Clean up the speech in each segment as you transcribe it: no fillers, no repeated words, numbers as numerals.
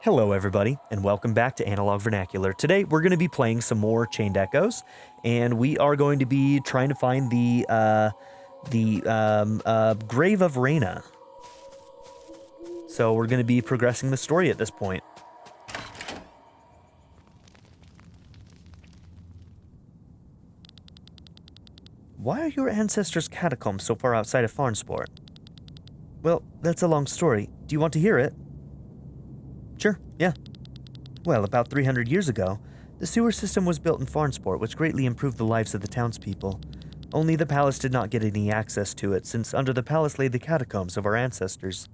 Hello everybody, and welcome back to Analog Vernacular. Today we're going to be playing some more Chained Echoes, and we are going to be trying to find the grave of Reina. So we're going to be progressing the story at this point. Why are your ancestors' catacombs so far outside of Farnsport? Well, that's a long story. Do you want to hear it? Sure, yeah. Well, about 300 years ago, the sewer system was built in Farnsport, which greatly improved the lives of the townspeople. Only the palace did not get any access to it, since under the palace lay the catacombs of our ancestors.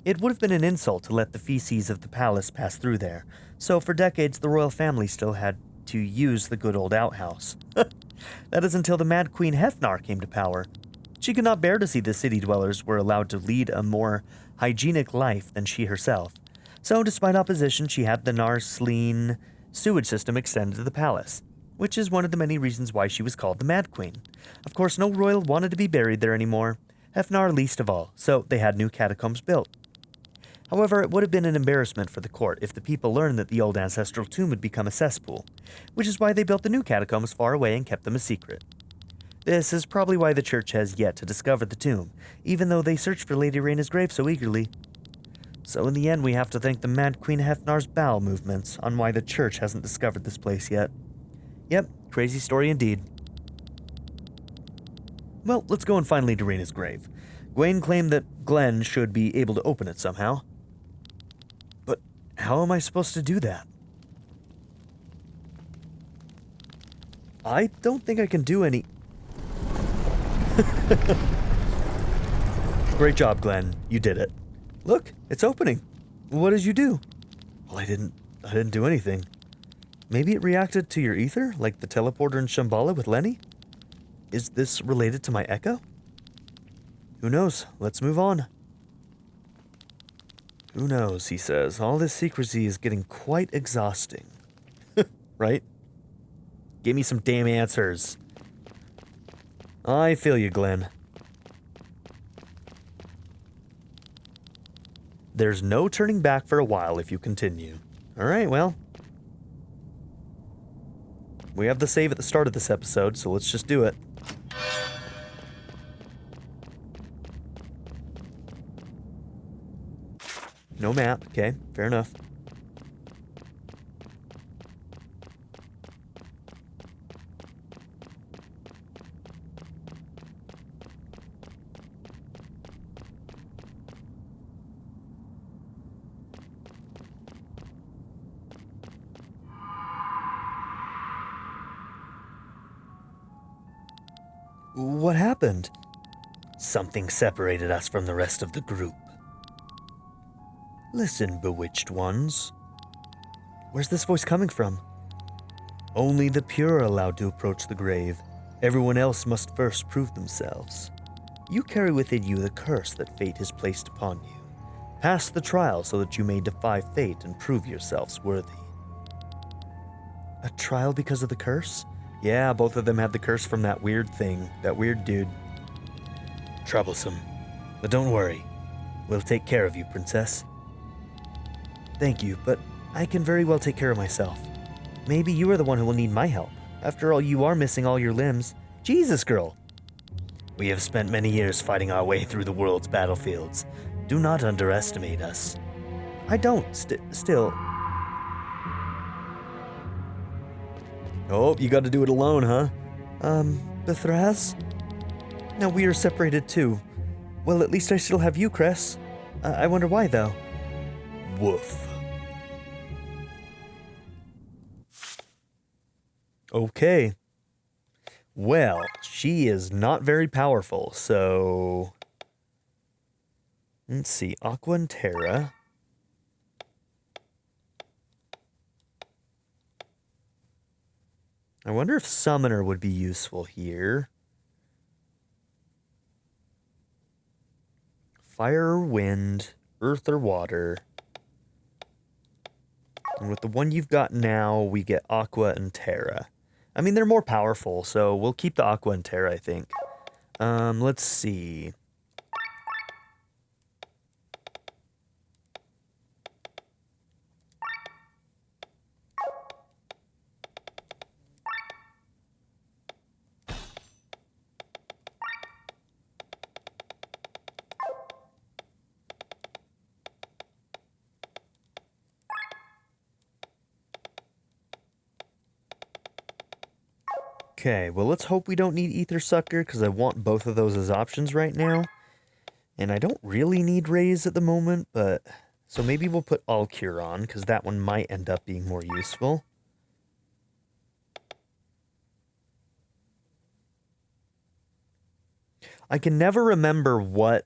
It would have been an insult to let the feces of the palace pass through there, so for decades the royal family still had to use the good old outhouse. That is until the Mad Queen Hefnar came to power. She could not bear to see the city dwellers were allowed to lead a more hygienic life than she herself. So, despite opposition, she had the Narsleen sewage system extended to the palace, which is one of the many reasons why she was called the Mad Queen. Of course, no royal wanted to be buried there anymore, Hefnar least of all, so they had new catacombs built. However, it would have been an embarrassment for the court if the people learned that the old ancestral tomb would become a cesspool, which is why they built the new catacombs far away and kept them a secret. This is probably why the church has yet to discover the tomb, even though they searched for Lady Reina's grave so eagerly. So in the end, we have to thank the Mad Queen Hefnar's bowel movements on why the church hasn't discovered this place yet. Yep, crazy story indeed. Well, let's go and find Lady Reina's grave. Gwaine claimed that Glenn should be able to open it somehow. But how am I supposed to do that? I don't think I can do any... Great job, Glenn. You did it. Look, it's opening. What did you do? Well, I didn't do anything. Maybe it reacted to your ether, like the teleporter in Shambhala with Lenny? Is this related to my echo? Who knows? Let's move on. Who knows, he says. All this secrecy is getting quite exhausting. Right? Give me some damn answers. I feel you, Glenn. There's no turning back for a while if you continue. Alright, well. We have the save at the start of this episode, so let's just do it. No map, okay, fair enough. What happened? Something separated us from the rest of the group. Listen, bewitched ones. Where's this voice coming from? Only the pure are allowed to approach the grave. Everyone else must first prove themselves. You carry within you the curse that fate has placed upon you. Pass the trial so that you may defy fate and prove yourselves worthy. A trial because of the curse? Yeah, both of them had the curse from that weird thing, that weird dude. Troublesome. But don't worry. We'll take care of you, princess. Thank you, but I can very well take care of myself. Maybe you are the one who will need my help. After all, you are missing all your limbs. Jesus, girl! We have spent many years fighting our way through the world's battlefields. Do not underestimate us. I don't, still... Oh, you gotta do it alone, huh? Bethraz? Now we are separated too. Well, at least I still have you, Cress. I wonder why, though. Woof. Okay. Well, she is not very powerful, so... Let's see, Aqua and Terra. I wonder if Summoner would be useful here. Fire or wind, earth or water. And with the one you've got now, we get Aqua and Terra. I mean, they're more powerful, so we'll keep the Aqua and Terra, I think. Let's see. Okay, well, let's hope we don't need Ether Sucker, because I want both of those as options right now. And I don't really need Raise at the moment, but... So maybe we'll put All Cure on, because that one might end up being more useful. I can never remember what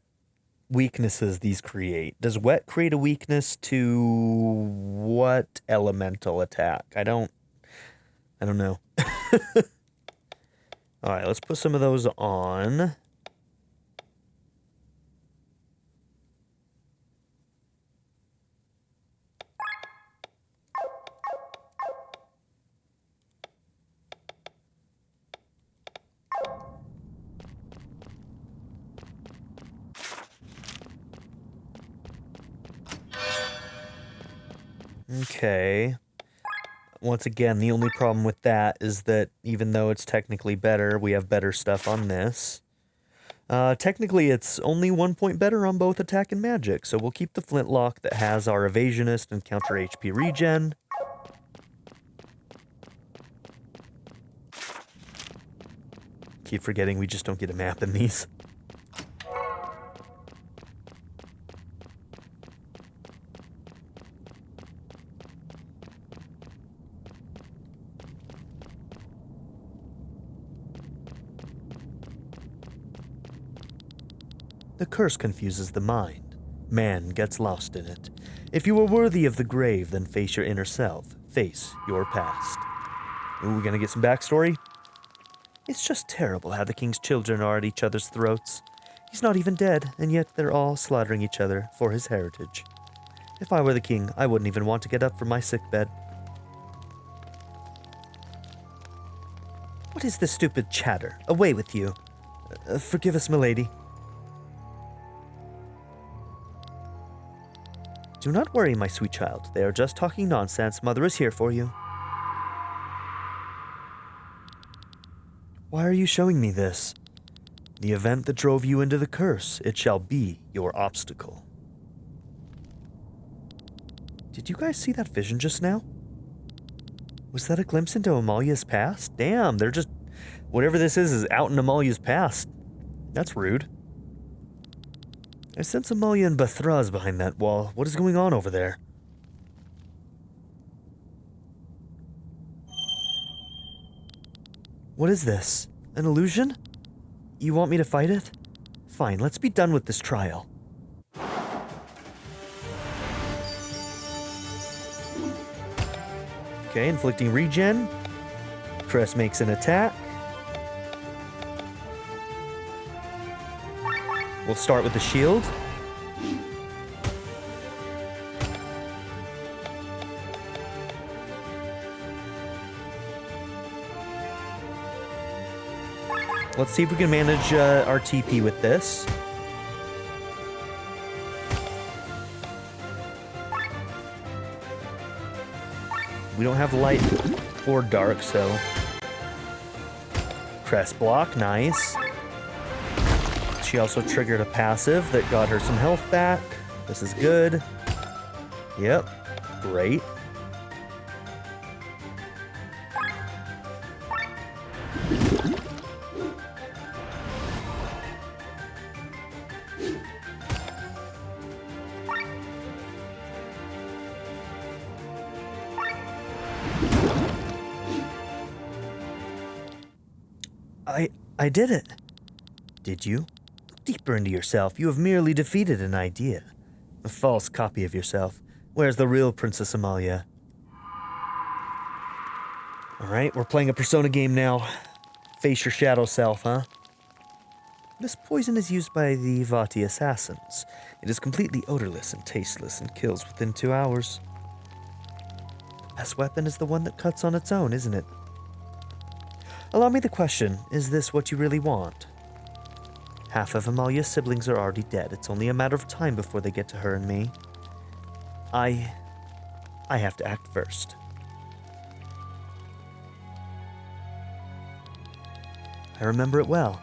weaknesses these create. Does Wet create a weakness to what elemental attack? I don't know. Alright, let's put some of those on. Okay. Once again, the only problem with that is that even though it's technically better, we have better stuff on this. Technically, it's only 1 point better on both attack and magic, so we'll keep the flintlock that has our evasionist and counter HP regen. Keep forgetting we just don't get a map in these. The curse confuses the mind. Man gets lost in it. If you are worthy of the grave, then face your inner self. Face your past. Ooh, we gonna get some backstory? It's just terrible how the king's children are at each other's throats. He's not even dead, and yet they're all slaughtering each other for his heritage. If I were the king, I wouldn't even want to get up from my sickbed. What is this stupid chatter? Away with you. Forgive us, milady. Do not worry, my sweet child. They are just talking nonsense. Mother is here for you. Why are you showing me this? The event that drove you into the curse. It shall be your obstacle. Did you guys see that vision just now? Was that a glimpse into Amalia's past? Damn, they're just... Whatever this is out in Amalia's past. That's rude. I sense Amalia and Bathraz behind that wall. What is going on over there? What is this? An illusion? You want me to fight it? Fine, let's be done with this trial. Okay, inflicting regen. Crest makes an attack. We'll start with the shield. Let's see if we can manage our TP with this. We don't have light or dark, so... Crest block, nice. She also triggered a passive that got her some health back. This is good. Yep, great. I did it. Did you? Look deeper into yourself. You have merely defeated an idea. A false copy of yourself. Where's the real Princess Amalia? Alright, we're playing a Persona game now. Face your shadow self, huh? This poison is used by the Vati assassins. It is completely odorless and tasteless and kills within 2 hours. The best weapon is the one that cuts on its own, isn't it? Allow me the question, is this what you really want? Half of Amalia's siblings are already dead. It's only a matter of time before they get to her and me. I have to act first. I remember it well.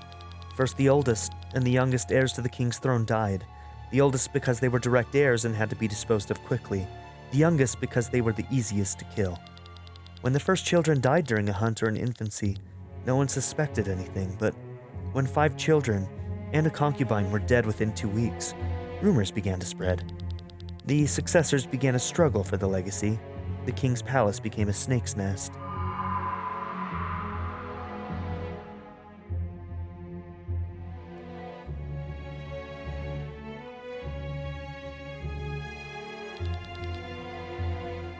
First the oldest and the youngest heirs to the king's throne died. The oldest because they were direct heirs and had to be disposed of quickly. The youngest because they were the easiest to kill. When the first children died during a hunt or in infancy, No one suspected anything, but when 5 children and a concubine were dead within 2 weeks, rumors began to spread. The successors began a struggle for the legacy. The king's palace became a snake's nest.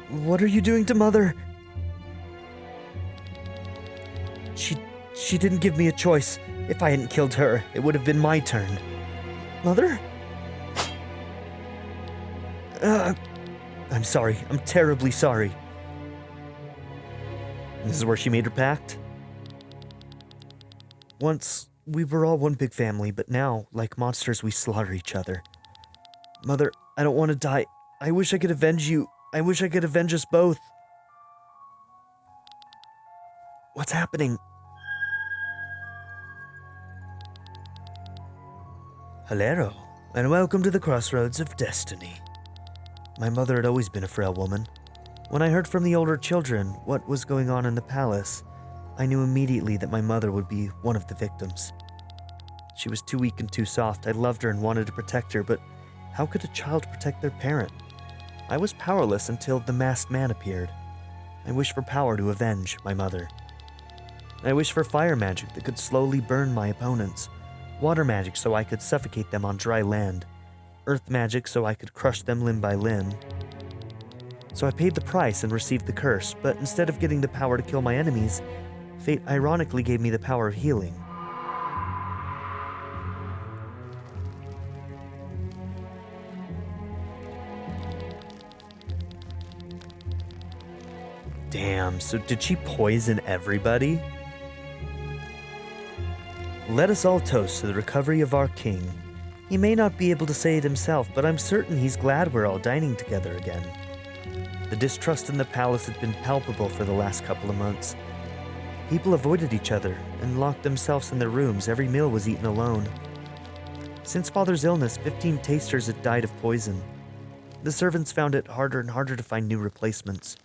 What are you doing to Mother? She didn't give me a choice. If I hadn't killed her, it would have been my turn. Mother? I'm sorry. I'm terribly sorry. This is where she made her pact? Once, we were all one big family, but now, like monsters, we slaughter each other. Mother, I don't want to die. I wish I could avenge you. I wish I could avenge us both. What's happening? Hello, and welcome to the crossroads of destiny. My mother had always been a frail woman. When I heard from the older children what was going on in the palace, I knew immediately that my mother would be one of the victims. She was too weak and too soft. I loved her and wanted to protect her, but how could a child protect their parent? I was powerless until the masked man appeared. I wished for power to avenge my mother. I wished for fire magic that could slowly burn my opponents, water magic so I could suffocate them on dry land, earth magic so I could crush them limb by limb. So I paid the price and received the curse, but instead of getting the power to kill my enemies, fate ironically gave me the power of healing. Damn, so did she poison everybody? Let us all toast to the recovery of our king. He may not be able to say it himself, but I'm certain he's glad we're all dining together again. The distrust in the palace had been palpable for the last couple of months. People avoided each other and locked themselves in their rooms. Every meal was eaten alone. Since Father's illness, 15 tasters had died of poison. The servants found it harder and harder to find new replacements.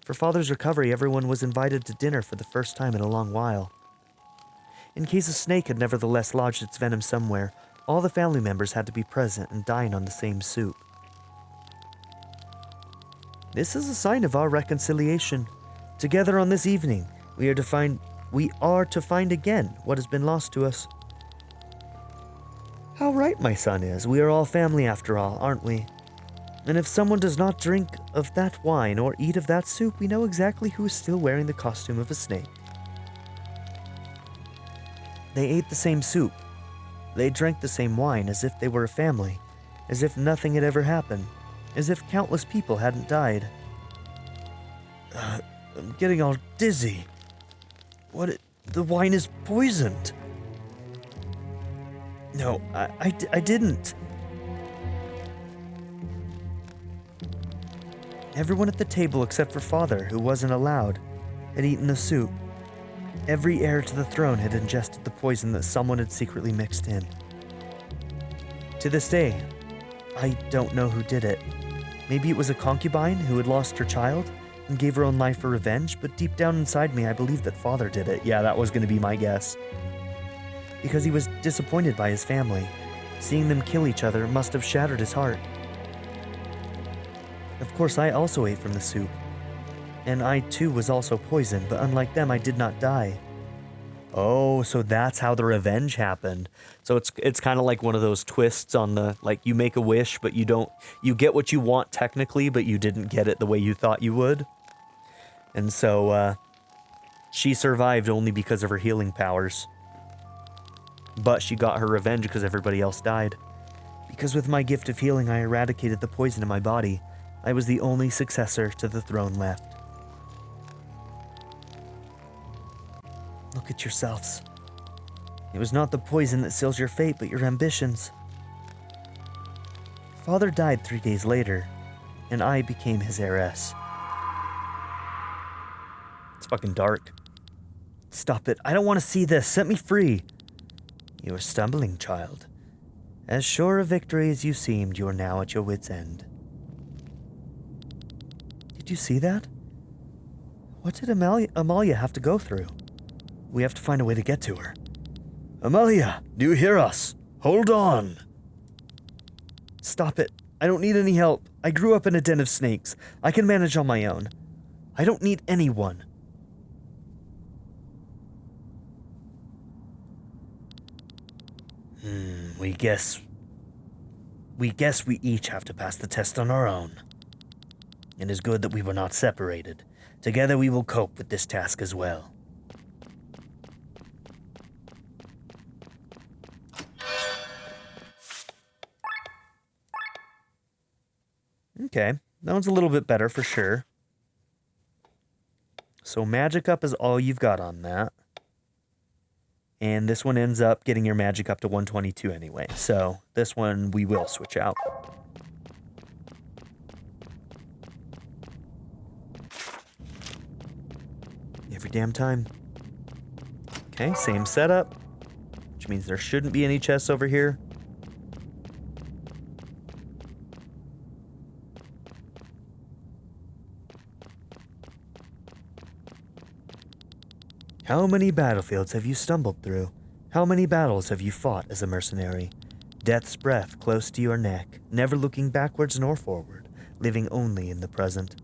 For Father's recovery, everyone was invited to dinner for the first time in a long while. In case a snake had nevertheless lodged its venom somewhere, all the family members had to be present and dine on the same soup. This is a sign of our reconciliation. Together on this evening, we are to find again what has been lost to us. How right my son is. We are all family after all, aren't we? And if someone does not drink of that wine or eat of that soup, we know exactly who is still wearing the costume of a snake. They ate the same soup. They drank the same wine as if they were a family, as if nothing had ever happened, as if countless people hadn't died. I'm getting all dizzy. The wine is poisoned. No, I didn't. Everyone at the table except for Father, who wasn't allowed, had eaten the soup. Every heir to the throne had ingested the poison that someone had secretly mixed in. To this day, I don't know who did it. Maybe it was a concubine who had lost her child and gave her own life for revenge, but deep down inside me, I believe that Father did it. Yeah, that was going to be my guess. Because he was disappointed by his family. Seeing them kill each other must have shattered his heart. Of course, I also ate from the soup. And I too was also poisoned, but unlike them, I did not die. Oh, so that's how the revenge happened. So it's kind of like one of those twists on the, like, you make a wish, but you get what you want technically, but you didn't get it the way you thought you would. And so, she survived only because of her healing powers. But she got her revenge because everybody else died. Because with my gift of healing, I eradicated the poison in my body. I was the only successor to the throne left. Look at yourselves. It was not the poison that seals your fate, but your ambitions. Father died 3 days later, and I became his heiress. It's fucking dark. Stop it. I don't want to see this. Set me free. You are stumbling, child. As sure of victory as you seemed, you are now at your wit's end. Did you see that? What did Amalia have to go through? We have to find a way to get to her. Amalia, do you hear us? Hold on. Stop it. I don't need any help. I grew up in a den of snakes. I can manage on my own. I don't need anyone. We guess we each have to pass the test on our own. It is good that we were not separated. Together we will cope with this task as well. Okay, that one's a little bit better for sure. So magic up is all you've got on that. And this one ends up getting your magic up to 122 anyway. So this one we will switch out. Every damn time. Okay, same setup. Which means there shouldn't be any chests over here. How many battlefields have you stumbled through? How many battles have you fought as a mercenary? Death's breath close to your neck, never looking backwards nor forward, living only in the present.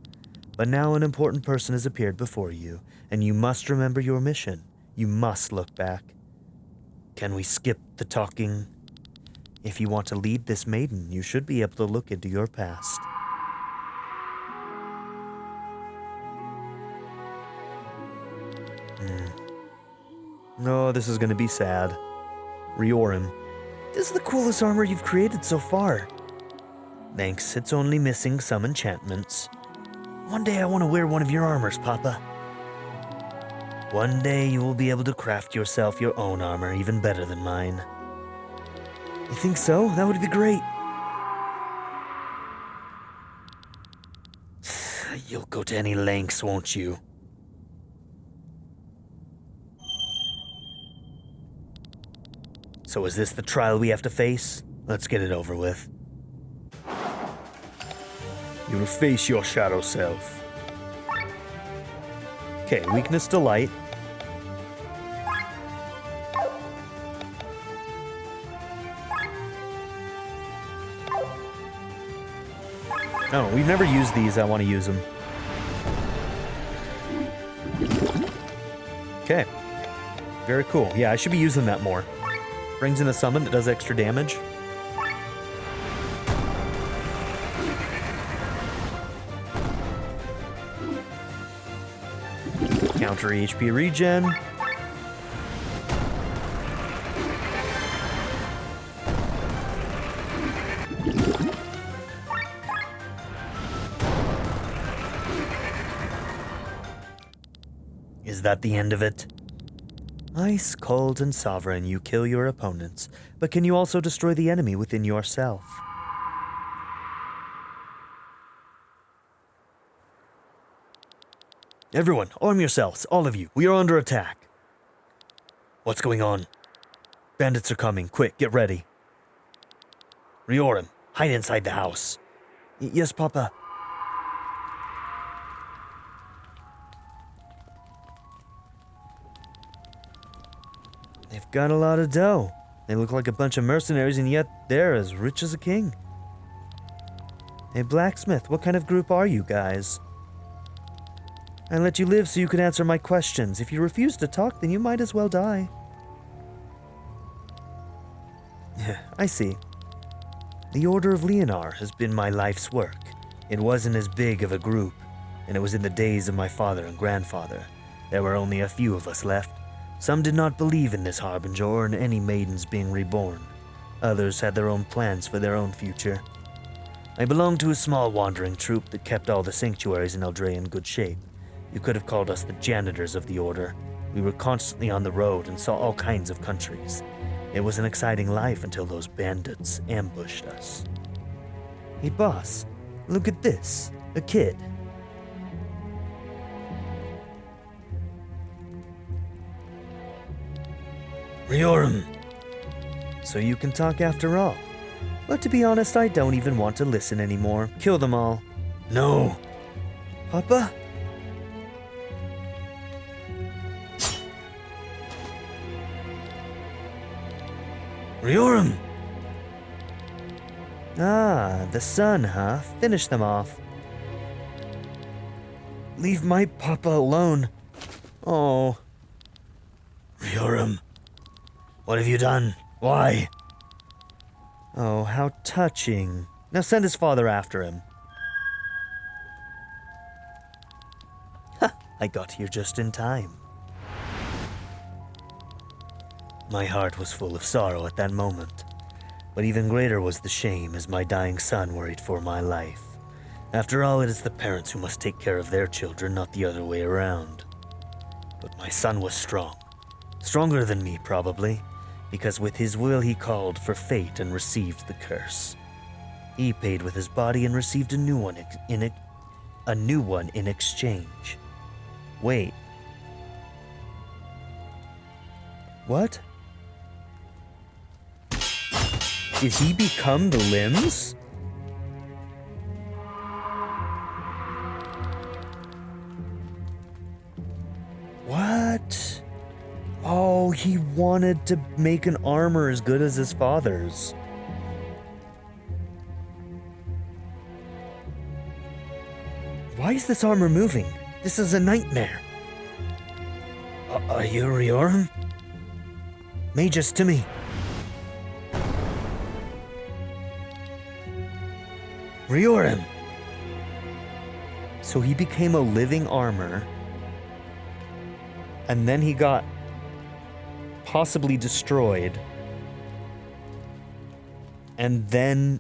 But now an important person has appeared before you, and you must remember your mission. You must look back. Can we skip the talking? If you want to lead this maiden, you should be able to look into your past. No, this is going to be sad. Riorim. This is the coolest armor you've created so far. Thanks, it's only missing some enchantments. One day I want to wear one of your armors, Papa. One day you will be able to craft yourself your own armor even better than mine. You think so? That would be great. You'll go to any lengths, won't you? So is this the trial we have to face? Let's get it over with. You will face your shadow self. Okay, weakness to light. Oh, we've never used these. I want to use them. Okay. Very cool. Yeah, I should be using that more. Brings in a summon that does extra damage. Counter HP regen. Is that the end of it? Ice, cold, and sovereign, you kill your opponents, but can you also destroy the enemy within yourself? Everyone, arm yourselves, all of you. We are under attack. What's going on? Bandits are coming. Quick, get ready. Riorim, hide inside the house. Yes, Papa. They've got a lot of dough. They look like a bunch of mercenaries, and yet they're as rich as a king. Hey, blacksmith, what kind of group are you guys? I let you live so you could answer my questions. If you refuse to talk, then you might as well die. I see. The Order of Leonar has been my life's work. It wasn't as big of a group, and it was in the days of my father and grandfather. There were only a few of us left. Some did not believe in this harbinger or in any maidens being reborn. Others had their own plans for their own future. I belonged to a small wandering troupe that kept all the sanctuaries in Eldre in good shape. You could have called us the janitors of the Order. We were constantly on the road and saw all kinds of countries. It was an exciting life until those bandits ambushed us. Hey boss, look at this. A kid. Riorim. So you can talk after all. But to be honest, I don't even want to listen anymore. Kill them all. No. Papa? Riorum! Ah, the sun, huh? Finish them off. Leave my papa alone. Oh. Riorum, what have you done? Why? Oh, how touching. Now send his father after him. Ha! I got here just in time. My heart was full of sorrow at that moment, but even greater was the shame as my dying son worried for my life. After all, it is the parents who must take care of their children, not the other way around. But my son was strong. Stronger than me, probably, because with his will he called for fate and received the curse. He paid with his body and received a new one in exchange. Wait. What? Did he become the limbs? What? Oh, he wanted to make an armor as good as his father's. Why is this armor moving? This is a nightmare. Are you Riorum? Magus to me. Riorum. So he became a living armor, and then he got possibly destroyed, and then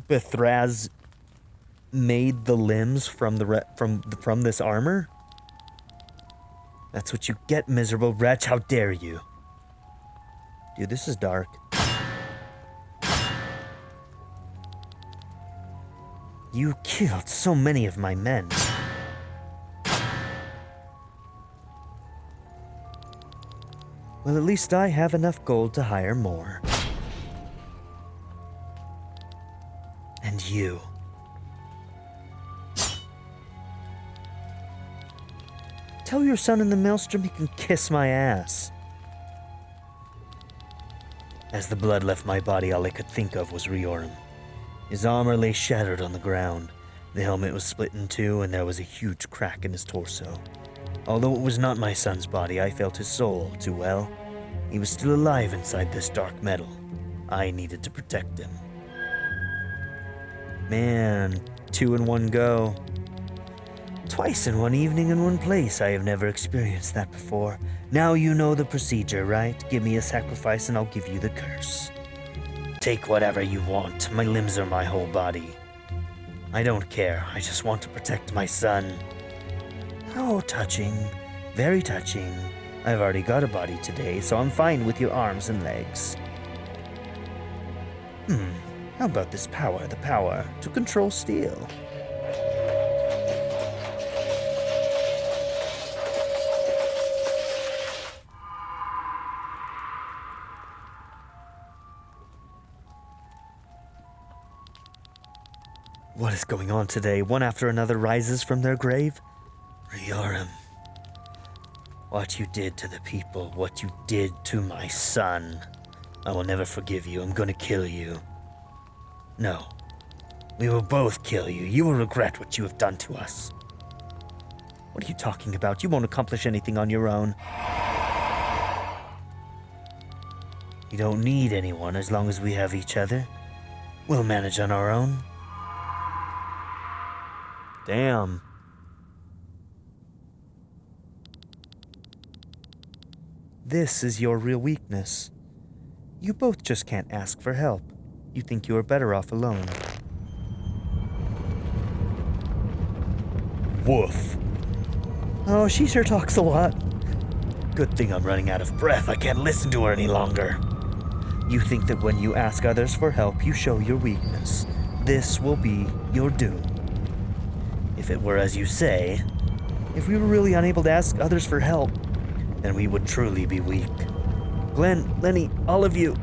Bethraz made the limbs from from this armor? That's what you get, miserable wretch. How dare you? Dude, this is dark. You killed so many of my men. Well, at least I have enough gold to hire more. And you. Tell your son in the maelstrom he can kiss my ass. As the blood left my body, all I could think of was Riorum. His armor lay shattered on the ground. The helmet was split in two, and there was a huge crack in his torso. Although it was not my son's body, I felt his soul too well. He was still alive inside this dark metal. I needed to protect him. Man, 2 in one go. Twice in one evening in one place. I have never experienced that before. Now you know the procedure, right? Give me a sacrifice and I'll give you the curse. Take whatever you want. My limbs are my whole body. I don't care. I just want to protect my son. Oh, touching. Very touching. I've already got a body today, so I'm fine with your arms and legs. How about this power? The power to control steel. What is going on today? One after another rises from their grave? Riorum, what you did to the people, what you did to my son. I will never forgive you. I'm gonna kill you. No. We will both kill you. You will regret what you have done to us. What are you talking about? You won't accomplish anything on your own. You don't need anyone as long as we have each other. We'll manage on our own. Damn. This is your real weakness. You both just can't ask for help. You think you are better off alone. Woof. Oh, she sure talks a lot. Good thing I'm running out of breath. I can't listen to her any longer. You think that when you ask others for help, you show your weakness. This will be your doom. If it were as you say, if we were really unable to ask others for help, then we would truly be weak. Glenn, Lenny, all of you,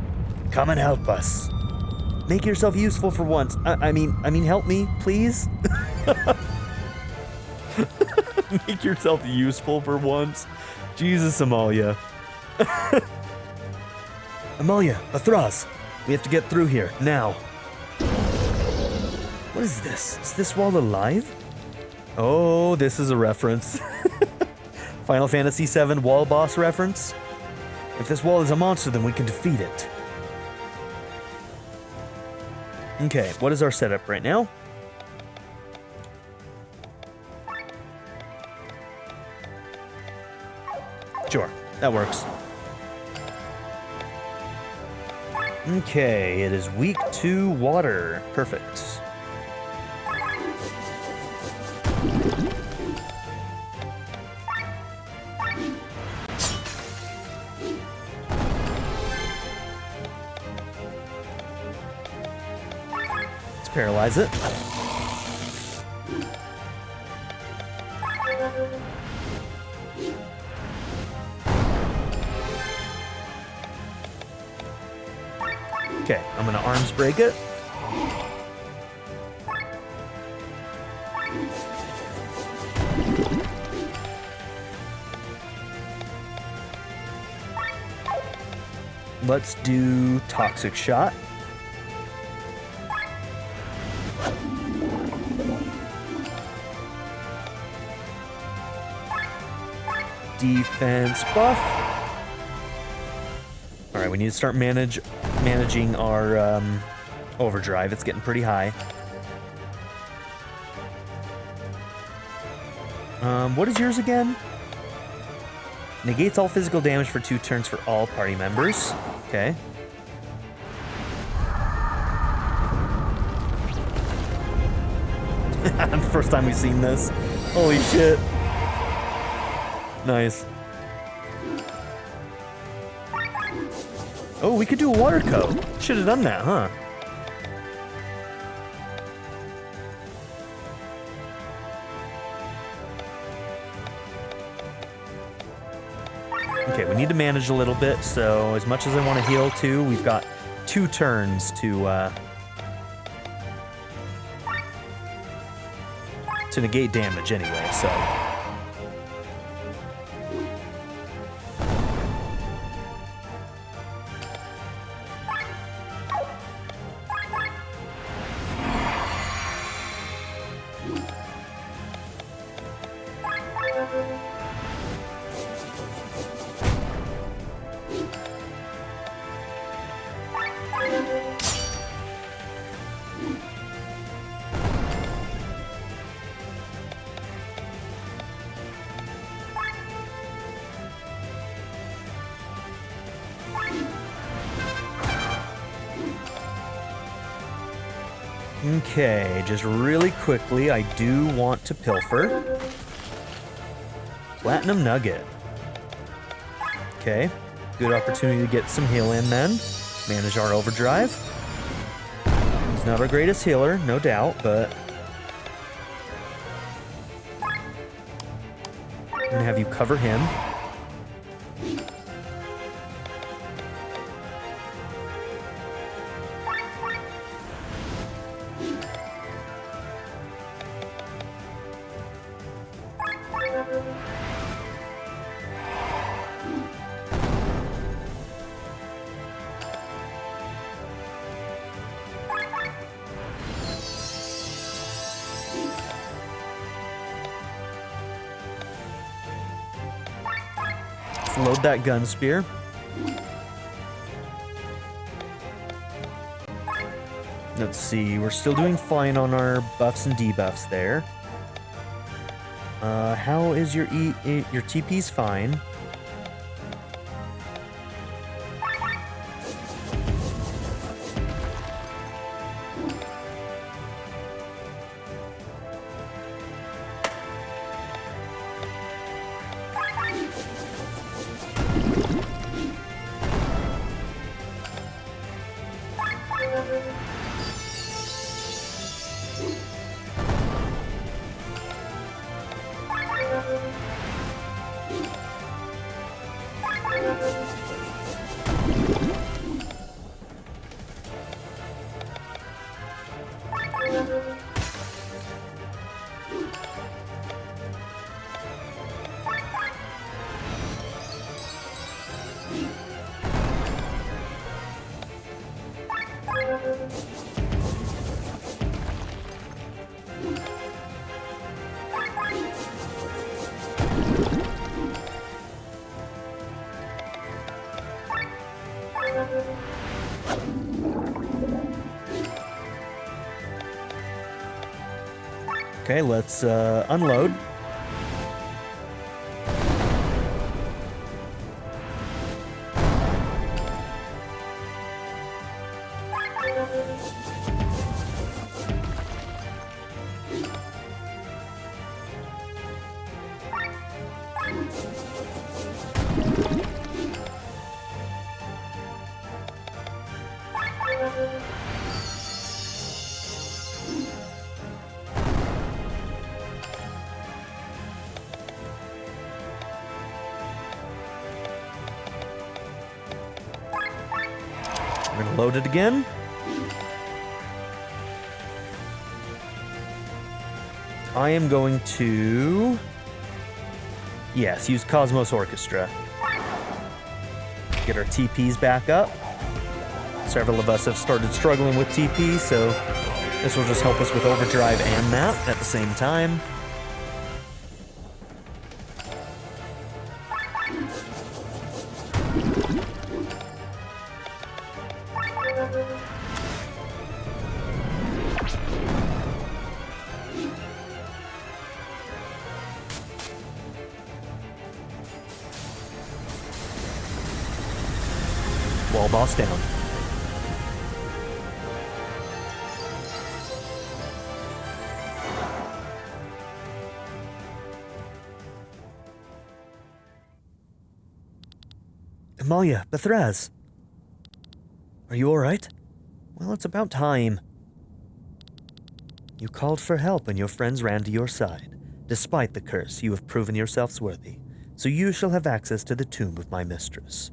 come and help us. Make yourself useful for once. I mean, help me, please. Make yourself useful for once. Jesus, Amalia. Amalia, Athras, we have to get through here, now. What is this? Is this wall alive? Oh, this is a reference. Final Fantasy VII wall boss reference. If this wall is a monster, then we can defeat it. Okay, what is our setup right now? Sure, that works. Okay, it is weak to water. Perfect. Let's paralyze it. Okay, I'm gonna arms break it. Let's do Toxic Shot. Defense buff. All right, we need to start managing our overdrive. It's getting pretty high. What is yours again? Negates all physical damage for 2 turns for all party members. Okay. The first time we've seen this. Holy shit. Nice. Oh, we could do a water coat. Should have done that, huh? Okay, we need to manage a little bit, so as much as I want to heal too, we've got 2 turns to negate damage anyway, so... Okay, just really quickly, I do want to pilfer. Platinum Nugget. Okay, good opportunity to get some heal in then. Manage our overdrive. He's not our greatest healer, no doubt, but... I'm gonna have you cover him. Load that gun spear. Let's see, we're still doing fine on our buffs and debuffs there. How is your your TP's fine. Okay, let's unload. We're gonna load it again. I am going to... Yes, use Cosmos Orchestra. Get our TPs back up. Several of us have started struggling with TP, so this will just help us with overdrive and map at the same time. Wall boss down. Amalia, Bethraz. Are you alright? Well, it's about time. You called for help and your friends ran to your side. Despite the curse, you have proven yourselves worthy, so you shall have access to the tomb of my mistress.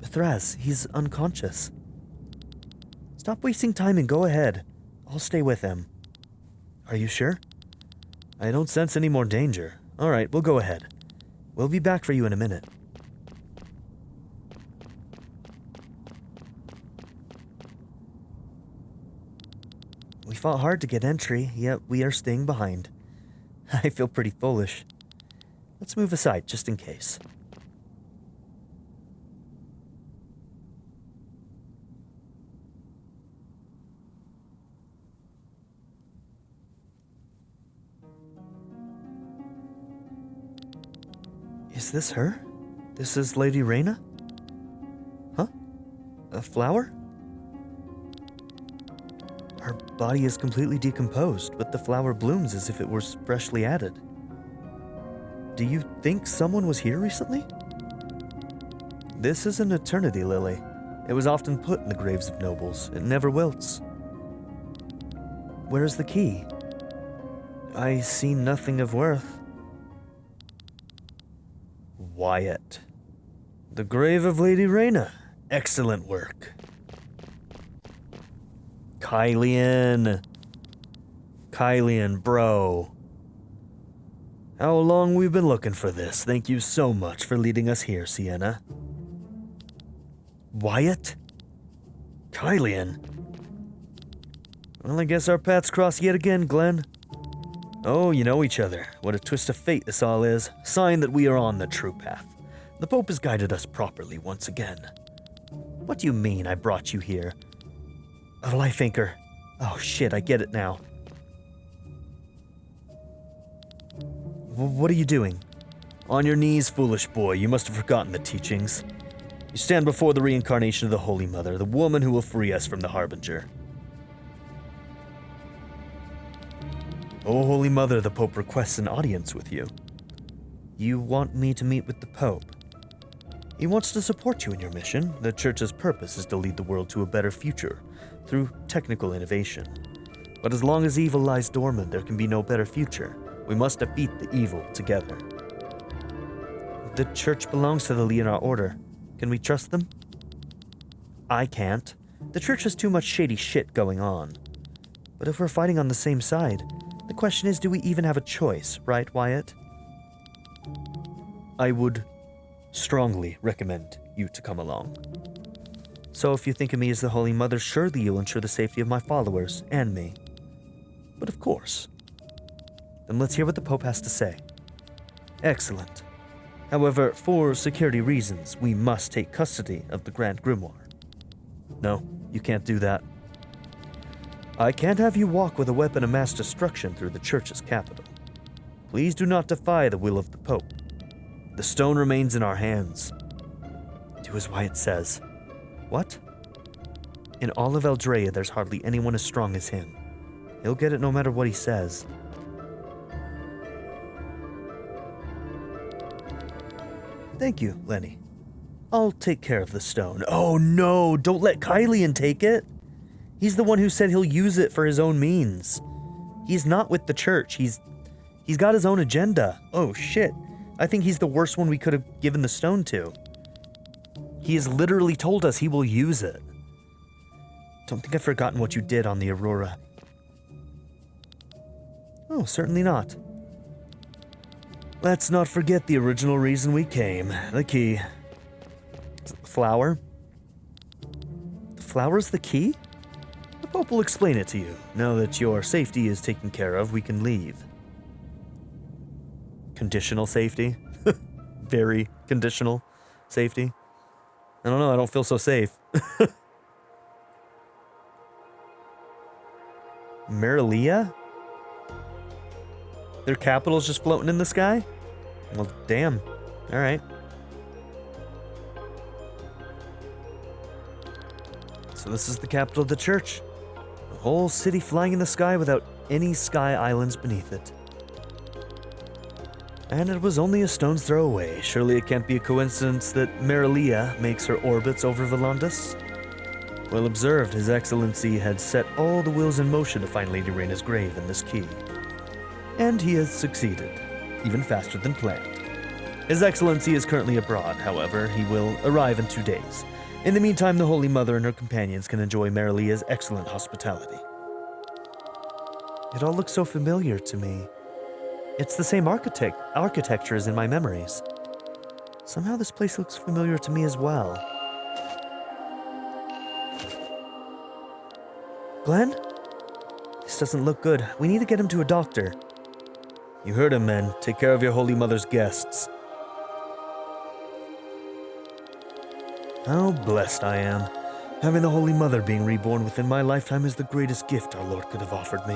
Bethraz, he's unconscious. Stop wasting time and go ahead. I'll stay with him. Are you sure? I don't sense any more danger. Alright, we'll go ahead. We'll be back for you in a minute. We fought hard to get entry, yet we are staying behind. I feel pretty foolish. Let's move aside, just in case. Is this her? This is Lady Reina? Huh? A flower? Her body is completely decomposed, but the flower blooms as if it was freshly added. Do you think someone was here recently? This is an eternity lily. It was often put in the graves of nobles. It never wilts. Where is the key? I see nothing of worth. Wyatt. The grave of Lady Reina. Excellent work. Kylian, bro. How long we've been looking for this. Thank you so much for leading us here, Sienna. Wyatt? Kylian? Well, I guess our paths cross yet again, Glenn. Oh, you know each other. What a twist of fate this all is. Sign that we are on the true path. The Pope has guided us properly once again. What do you mean I brought you here? A life anchor. Oh shit, I get it now. What are you doing? On your knees, foolish boy. You must have forgotten the teachings. You stand before the reincarnation of the Holy Mother, the woman who will free us from the Harbinger. Oh, Holy Mother, the Pope requests an audience with you. You want me to meet with the Pope? He wants to support you in your mission. The Church's purpose is to lead the world to a better future through technical innovation. But as long as evil lies dormant, there can be no better future. We must defeat the evil together. The Church belongs to the Leonard Order. Can we trust them? I can't. The Church has too much shady shit going on. But if we're fighting on the same side, the question is, do we even have a choice, right, Wyatt? I would strongly recommend you to come along. So if you think of me as the Holy Mother, surely you'll ensure the safety of my followers and me. But of course. Then let's hear what the Pope has to say. Excellent. However, for security reasons, we must take custody of the Grand Grimoire. No, you can't do that. I can't have you walk with a weapon of mass destruction through the church's capital. Please do not defy the will of the Pope. The stone remains in our hands. Do as Wyatt says. What? In all of Eldrea, there's hardly anyone as strong as him. He'll get it no matter what he says. Thank you, Lenny. I'll take care of the stone. Oh no, don't let Kylian take it. He's the one who said he'll use it for his own means. He's not with the church. He's got his own agenda. Oh shit. I think he's the worst one we could have given the stone to. He has literally told us he will use it. Don't think I've forgotten what you did on the Aurora. Oh, certainly not. Let's not forget the original reason we came. The key. Flower? The flower's the key? The Pope will explain it to you. Now that your safety is taken care of, we can leave. Conditional safety? Very conditional safety? I don't know, I don't feel so safe. Marilia? Their capital's just floating in the sky? Well, damn. Alright. So this is the capital of the church. A whole city flying in the sky without any sky islands beneath it. And it was only a stone's throw away. Surely it can't be a coincidence that Marilia makes her orbits over Valandis? Well observed, His Excellency had set all the wheels in motion to find Lady Reina's grave in this key. And he has succeeded, even faster than planned. His Excellency is currently abroad, however, he will arrive in 2 days. In the meantime, the Holy Mother and her companions can enjoy Marilia's excellent hospitality. It all looks so familiar to me. It's the same architecture as in my memories. Somehow this place looks familiar to me as well. Glenn? This doesn't look good. We need to get him to a doctor. You heard him, men. Take care of your Holy Mother's guests. How blessed I am. Having the Holy Mother being reborn within my lifetime is the greatest gift our Lord could have offered me.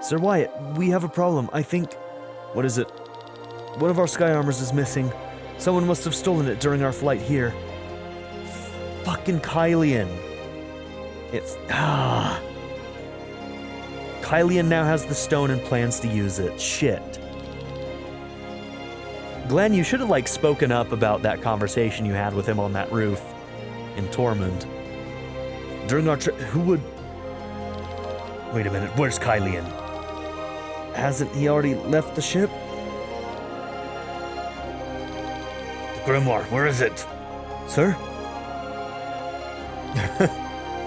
Sir Wyatt, we have a problem. I think... What is it? One of our sky armors is missing. Someone must have stolen it during our flight here. Fucking Kylian. It's... Kylian now has the stone and plans to use it. Shit. Glenn, you should have, spoken up about that conversation you had with him on that roof in Tormund. During our trip, who would... Wait a minute, where's Kylian? Hasn't he already left the ship? The Grimoire, where is it? Sir?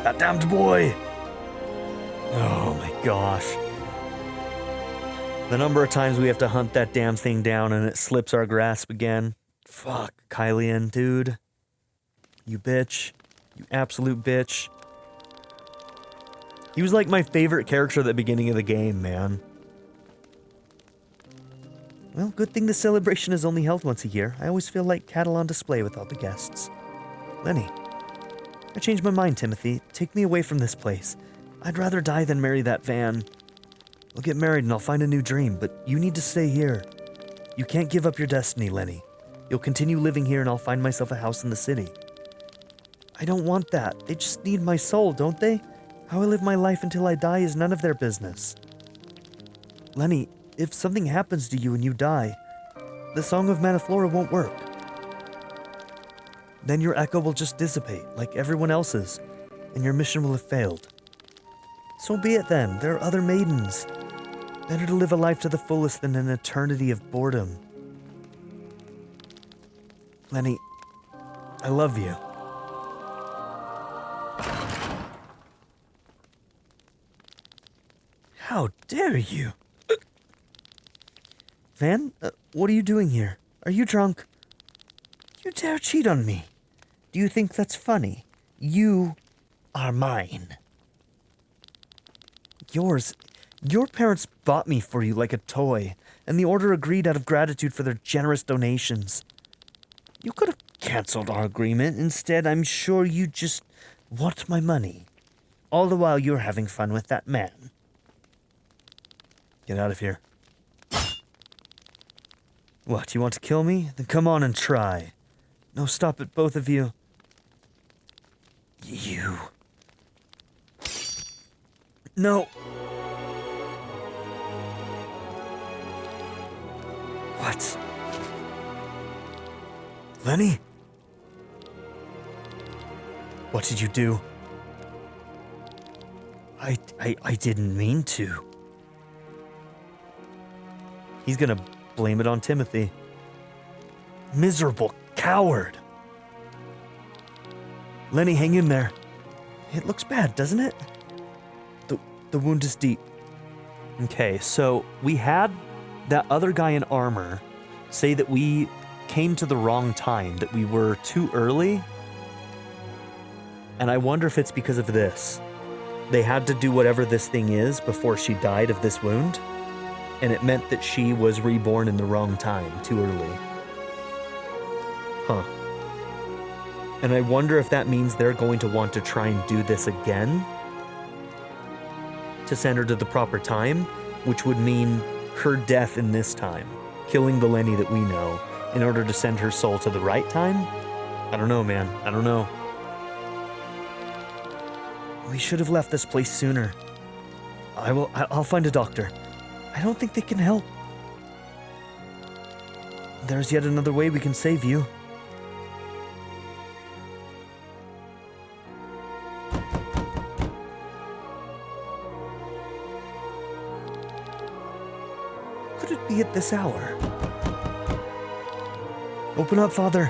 That damned boy! Oh my gosh. The number of times we have to hunt that damn thing down and it slips our grasp again. Fuck, Kylian, dude. You bitch. You absolute bitch. He was like my favorite character at the beginning of the game, man. Well, good thing the celebration is only held once a year. I always feel like cattle on display with all the guests. Lenny. I changed my mind, Timothy. Take me away from this place. I'd rather die than marry that Van. We'll get married and I'll find a new dream, but you need to stay here. You can't give up your destiny, Lenny. You'll continue living here and I'll find myself a house in the city. I don't want that. They just need my soul, don't they? How I live my life until I die is none of their business. Lenny, if something happens to you and you die, the Song of Manaflora won't work. Then your echo will just dissipate, like everyone else's, and your mission will have failed. So be it then, there are other maidens. Better to live a life to the fullest than an eternity of boredom. Lenny, I love you. How dare you? Van, what are you doing here? Are you drunk? You dare cheat on me? Do you think that's funny? You are mine. Yours. Your parents bought me for you like a toy, and the Order agreed out of gratitude for their generous donations. You could have canceled our agreement. Instead, I'm sure you just want my money. All the while you're having fun with that man. Get out of here. What, you want to kill me? Then come on and try. No, stop it, both of you. You. No. What? Lenny? What did you do? I didn't mean to. He's gonna blame it on Timothy. Miserable coward. Lenny, hang in there. It looks bad, doesn't it? The wound is deep. Okay, so we had that other guy in armor say that we came to the wrong time, that we were too early. And I wonder if it's because of this. They had to do whatever this thing is before she died of this wound, and it meant that she was reborn in the wrong time, too early. Huh. And I wonder if that means they're going to want to try and do this again to send her to the proper time, which would mean her death in this time, killing the Lenny that we know, in order to send her soul to the right time? I don't know, man. I don't know. We should have left this place sooner. I'll find a doctor. I don't think they can help. There's yet another way we can save you. Could it be at this hour? Open up, Father.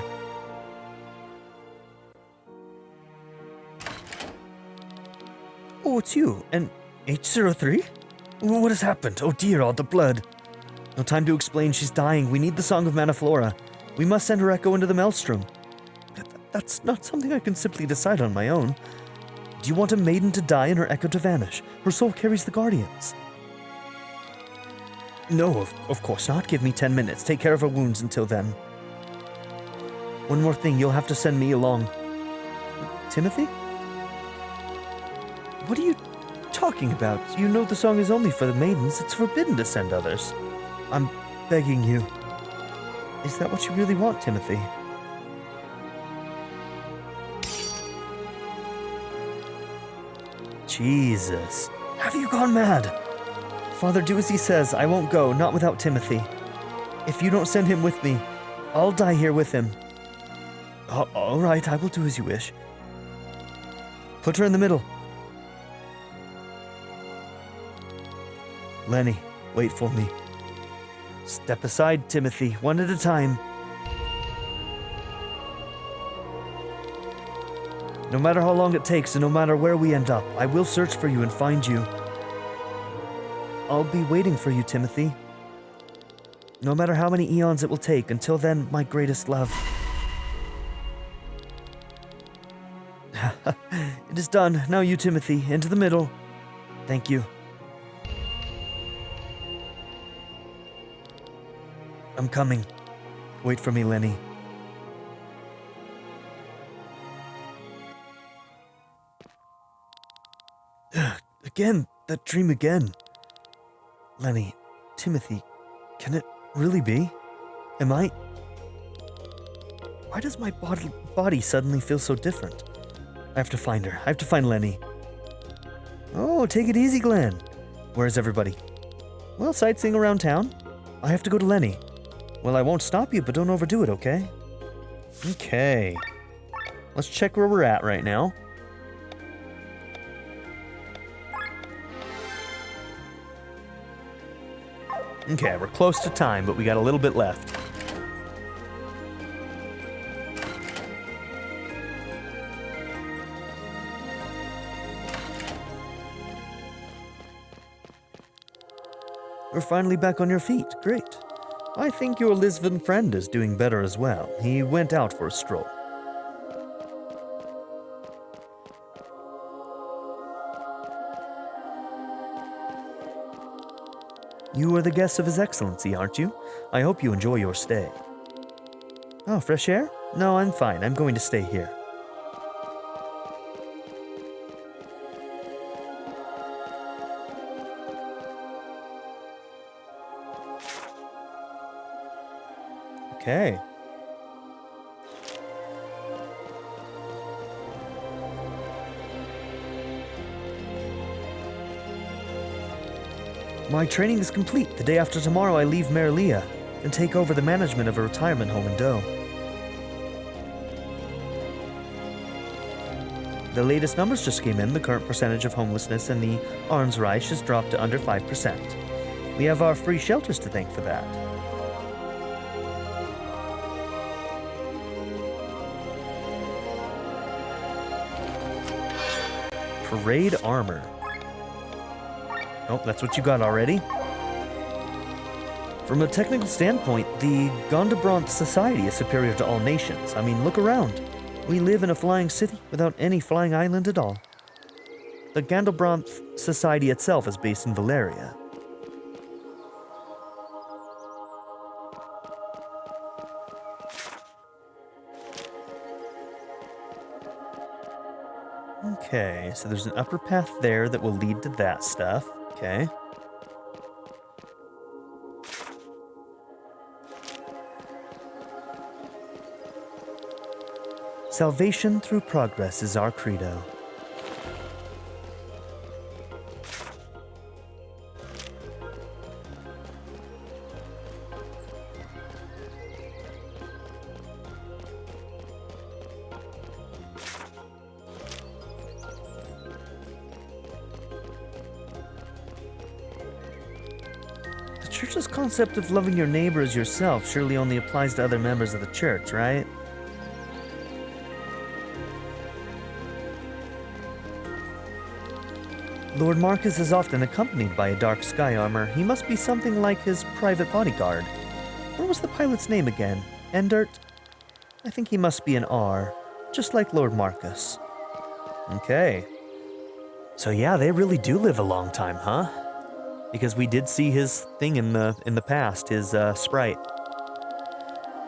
Oh, it's you. And H03? What has happened? Oh dear, all the blood. No time to explain, she's dying. We need the Song of Manaflora. We must send her echo into the Maelstrom. That's not something I can simply decide on my own. Do you want a maiden to die and her echo to vanish? Her soul carries the Guardians. No, of course not. Give me 10 minutes. Take care of her wounds until then. One more thing, you'll have to send me along. Timothy? What are you talking about? You know the song is only for the maidens. It's forbidden to send others. I'm begging you. Is that what you really want, Timothy? Jesus. Have you gone mad? Father, do as he says. I won't go, not without Timothy. If you don't send him with me, I'll die here with him. All right, I will do as you wish. Put her in the middle. Lenny, wait for me. Step aside, Timothy, one at a time. No matter how long it takes and no matter where we end up, I will search for you and find you. I'll be waiting for you, Timothy. No matter how many eons it will take, until then, my greatest love. It is done. Now you, Timothy, into the middle. Thank you. I'm coming. Wait for me, Lenny. Again, that dream again. Lenny, Timothy, can it really be? Am I? Why does my body suddenly feel so different? I have to find her. I have to find Lenny. Oh, take it easy, Glenn. Where's everybody? Well, sightseeing around town. I have to go to Lenny. Well, I won't stop you, but don't overdo it, okay? Okay. Let's check where we're at right now. Okay, we're close to time, but we got a little bit left. We're finally back on your feet. Great. I think your Lisbon friend is doing better as well. He went out for a stroll. You are the guest of His Excellency, aren't you? I hope you enjoy your stay. Oh, fresh air? No, I'm fine. I'm going to stay here. Okay. My training is complete. The day after tomorrow, I leave Marilia and take over the management of a retirement home in Doe. The latest numbers just came in. The current percentage of homelessness in the Arnsreich has dropped to under 5%. We have our free shelters to thank for that. Parade armor. Oh, that's what you got already. From a technical standpoint, the Gondobrandt society is superior to all nations. I mean, look around. We live in a flying city without any flying island at all. The Gondobrandt society itself is based in Valeria. Okay, so there's an upper path there that will lead to that stuff. Okay. Salvation through progress is our credo. The church's concept of loving your neighbor as yourself surely only applies to other members of the church, right? Lord Marcus is often accompanied by a dark sky armor. He must be something like his private bodyguard. What was the pilot's name again? Endert? I think he must be an R, just like Lord Marcus. Okay. So yeah, they really do live a long time, huh? Because we did see his thing in the past, his sprite.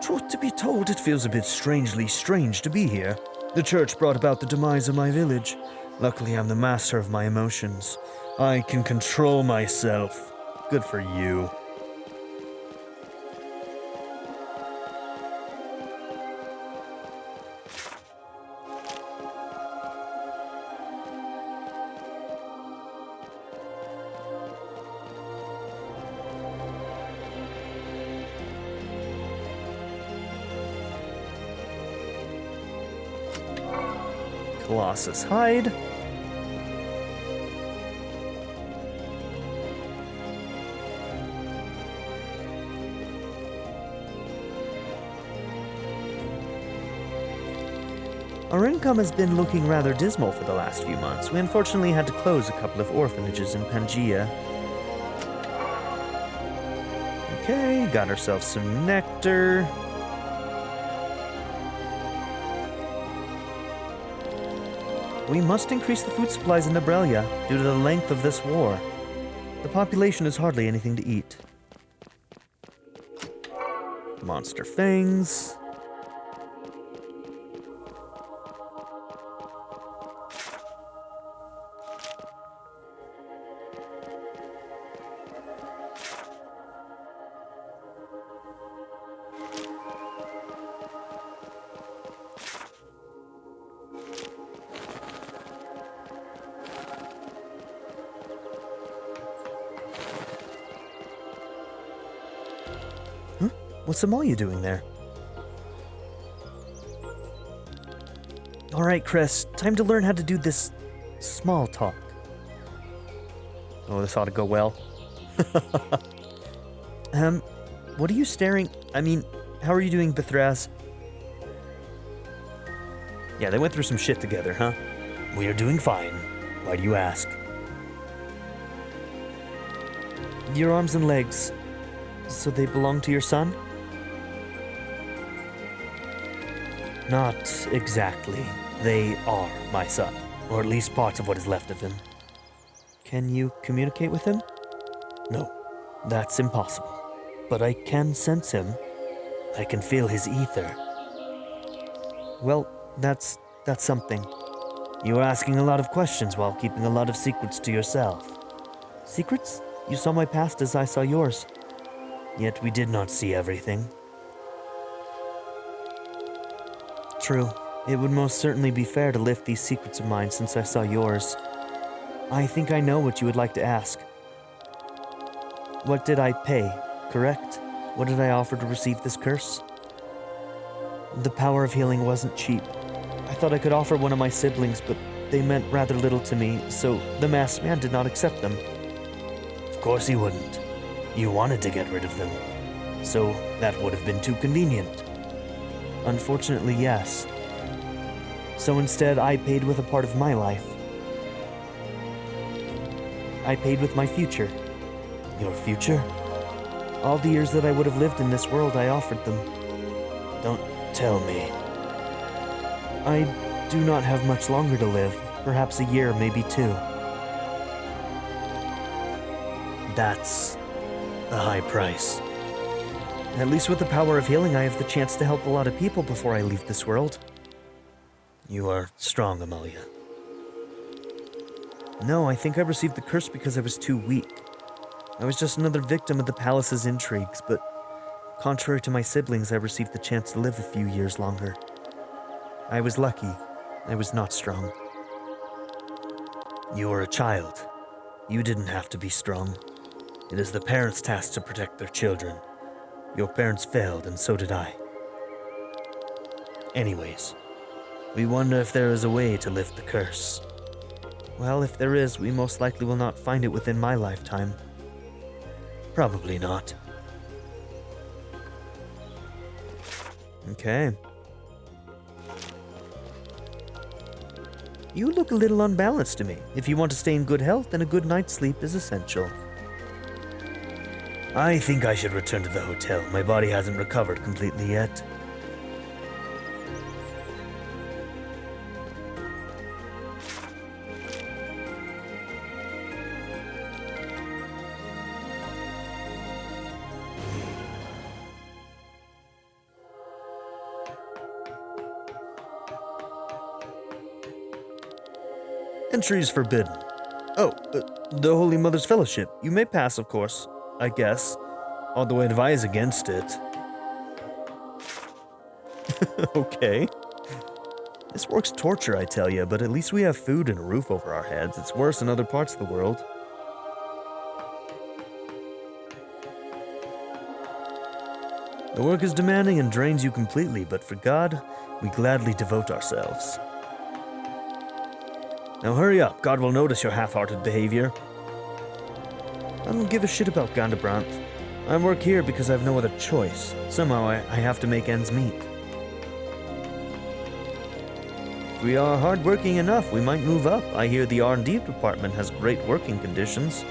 Truth to be told, it feels a bit strangely strange to be here. The church brought about the demise of my village. Luckily, I'm the master of my emotions. I can control myself. Good for you. Colossus hide. Our income has been looking rather dismal for the last few months. We unfortunately had to close a couple of orphanages in Pangaea. Okay, got ourselves some nectar. We must increase the food supplies in Nebrelia due to the length of this war. The population has hardly anything to eat. Monster fangs. What's Amalia doing there? Alright, Chris, time to learn how to do this small talk. Oh, this ought to go well. What are you staring? I mean, how are you doing, Bethraz? Yeah, they went through some shit together, huh? We are doing fine. Why do you ask? Your arms and legs. So they belong to your son? Not exactly. They are my son, or at least parts of what is left of him. Can you communicate with him? No, that's impossible. But I can sense him. I can feel his ether. Well, that's something. You are asking a lot of questions while keeping a lot of secrets to yourself. Secrets? You saw my past as I saw yours. Yet we did not see everything. true. It would most certainly be fair to lift these secrets of mine since I saw yours. I think I know what you would like to ask. What did I pay, correct? What did I offer to receive this curse? The power of healing wasn't cheap. I thought I could offer one of my siblings, but they meant rather little to me, so the masked man did not accept them. Of course he wouldn't. You wanted to get rid of them, so that would have been too convenient. Unfortunately, yes. So instead, I paid with a part of my life. I paid with my future. Your future? All the years that I would have lived in this world, I offered them. Don't tell me. I do not have much longer to live. Perhaps a year, maybe 2. That's a high price. At least with the power of healing, I have the chance to help a lot of people before I leave this world. You are strong, Amalia. No, I think I received the curse because I was too weak. I was just another victim of the palace's intrigues, but contrary to my siblings, I received the chance to live a few years longer. I was lucky. I was not strong. You were a child. You didn't have to be strong. It is the parents' task to protect their children. Your parents failed, and so did I. Anyways, we wonder if there is a way to lift the curse. Well, if there is, we most likely will not find it within my lifetime. Probably not. Okay. You look a little unbalanced to me. If you want to stay in good health, then a good night's sleep is essential. I think I should return to the hotel. My body hasn't recovered completely yet. Entry is forbidden. Oh, the Holy Mother's Fellowship. You may pass, of course, I guess. Although I advise against it. Okay. This work's torture, I tell you, but at least we have food and a roof over our heads. It's worse in other parts of the world. The work is demanding and drains you completely, but for God, we gladly devote ourselves. Now hurry up, God will notice your half-hearted behavior. I don't give a shit about Gandabranth. I work here because I have no other choice. Somehow I have to make ends meet. If we are hardworking enough, we might move up. I hear the R&D department has great working conditions.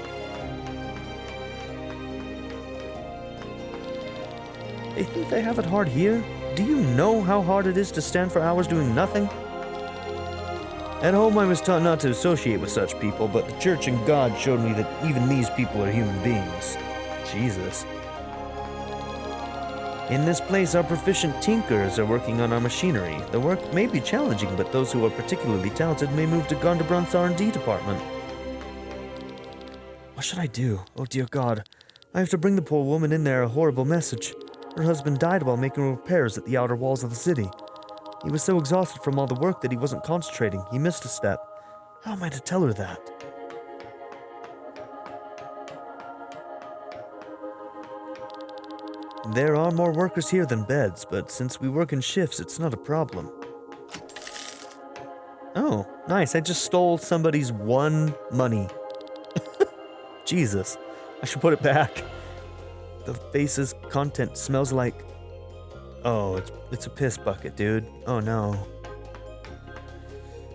They think they have it hard here? Do you know how hard it is to stand for hours doing nothing? At home, I was taught not to associate with such people, but the church and God showed me that even these people are human beings. Jesus. In this place, our proficient tinkers are working on our machinery. The work may be challenging, but those who are particularly talented may move to Gondabranth's R&D department. What should I do? Oh dear God. I have to bring the poor woman in there a horrible message. Her husband died while making repairs at the outer walls of the city. He was so exhausted from all the work that he wasn't concentrating. He missed a step. How am I to tell her that? There are more workers here than beds, but since we work in shifts, it's not a problem. Oh, nice. I just stole somebody's one money. Jesus. I should put it back. The face's content smells like... Oh, it's a piss bucket, dude. Oh, no.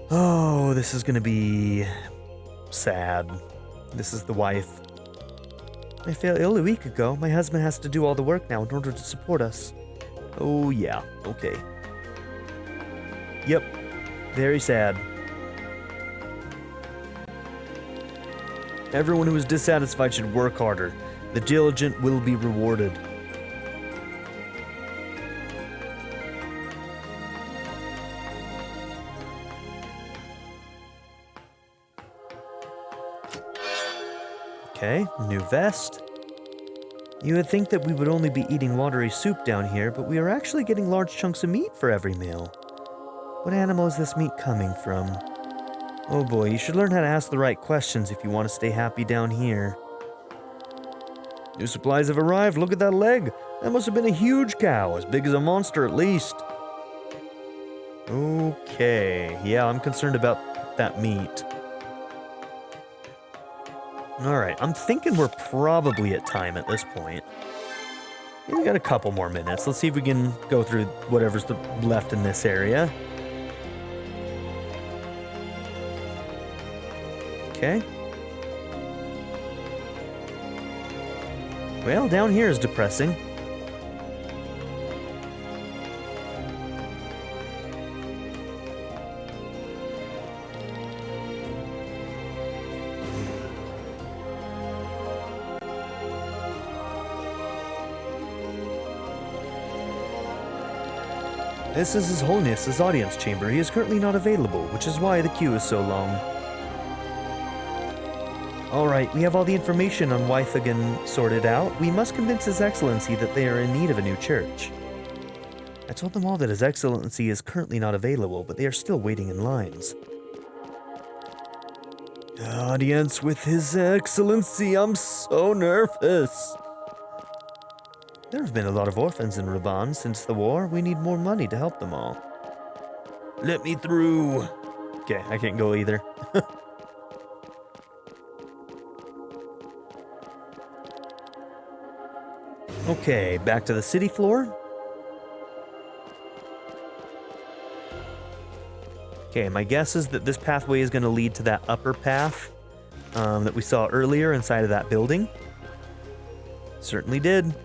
Oh, this is gonna be... sad. This is the wife. I fell ill a week ago. My husband has to do all the work now in order to support us. Oh, yeah. Okay. Yep. Very sad. Everyone who is dissatisfied should work harder. The diligent will be rewarded. Okay, new vest. You would think that we would only be eating watery soup down here, but we are actually getting large chunks of meat for every meal. What animal is this meat coming from? Oh boy, you should learn how to ask the right questions if you want to stay happy down here. New supplies have arrived. Look at that leg. That must have been a huge cow, as big as a monster at least. Okay, yeah, I'm concerned about that meat. Alright, I'm thinking we're probably at time at this point. We got a couple more minutes. Let's see if we can go through whatever's left in this area. Okay. Well, down here is depressing. This is His Holiness's audience chamber. He is currently not available, which is why the queue is so long. Alright, we have all the information on Wythagan sorted out. We must convince His Excellency that they are in need of a new church. I told them all that His Excellency is currently not available, but they are still waiting in lines. Audience with His Excellency, I'm so nervous. There have been a lot of orphans in Raban since the war. We need more money to help them all. Let me through. Okay, I can't go either. Okay, back to the city floor. Okay, my guess is that this pathway is going to lead to that upper path that we saw earlier inside of that building. Certainly did.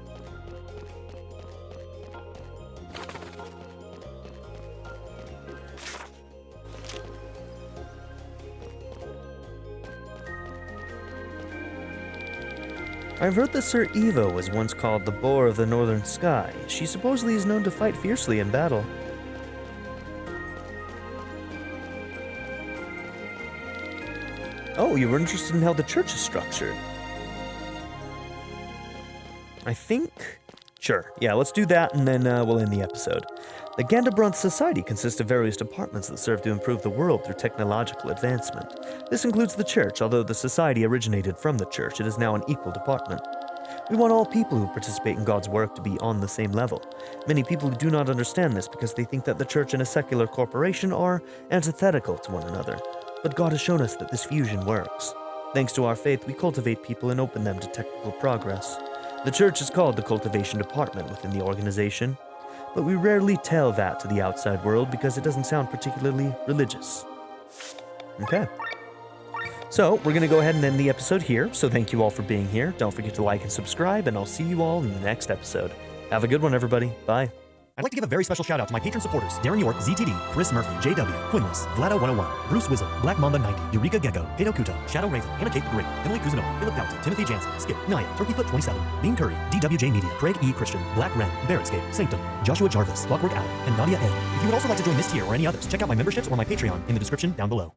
I've heard that Sir Evo was once called the Boar of the Northern Sky. She supposedly is known to fight fiercely in battle. Oh, you were interested in how the church is structured. I think... Sure, yeah, let's do that and then we'll end the episode. The Gandabranth Society consists of various departments that serve to improve the world through technological advancement. This includes the church. Although the society originated from the church, it is now an equal department. We want all people who participate in God's work to be on the same level. Many people do not understand this because they think that the church and a secular corporation are antithetical to one another. But God has shown us that this fusion works. Thanks to our faith, we cultivate people and open them to technical progress. The church is called the cultivation department within the organization, but we rarely tell that to the outside world because it doesn't sound particularly religious. Okay. So, we're going to go ahead and end the episode here, so thank you all for being here. Don't forget to like and subscribe, and I'll see you all in the next episode. Have a good one, everybody. Bye. I'd like to give a very special shout out to my patron supporters: Darren York, ZTD, Chris Murphy, JW, Quinless, Vlado101, Bruce Wizzle, Black Mamba 90, Eureka Gecko, Hato Kuta, Shadow Raven, Anna Kate the Great, Emily Kuzanova, Philip Pount, Timothy Jansen, Skip, Naya, Turkeyfoot 27, Bean Curry, DWJ Media, Craig E. Christian, Black Ren, Barrettscape, Sanctum, Joshua Jarvis, Clockwork Owl, and Nadia A. If you would also like to join this tier or any others, check out my memberships or my Patreon in the description down below.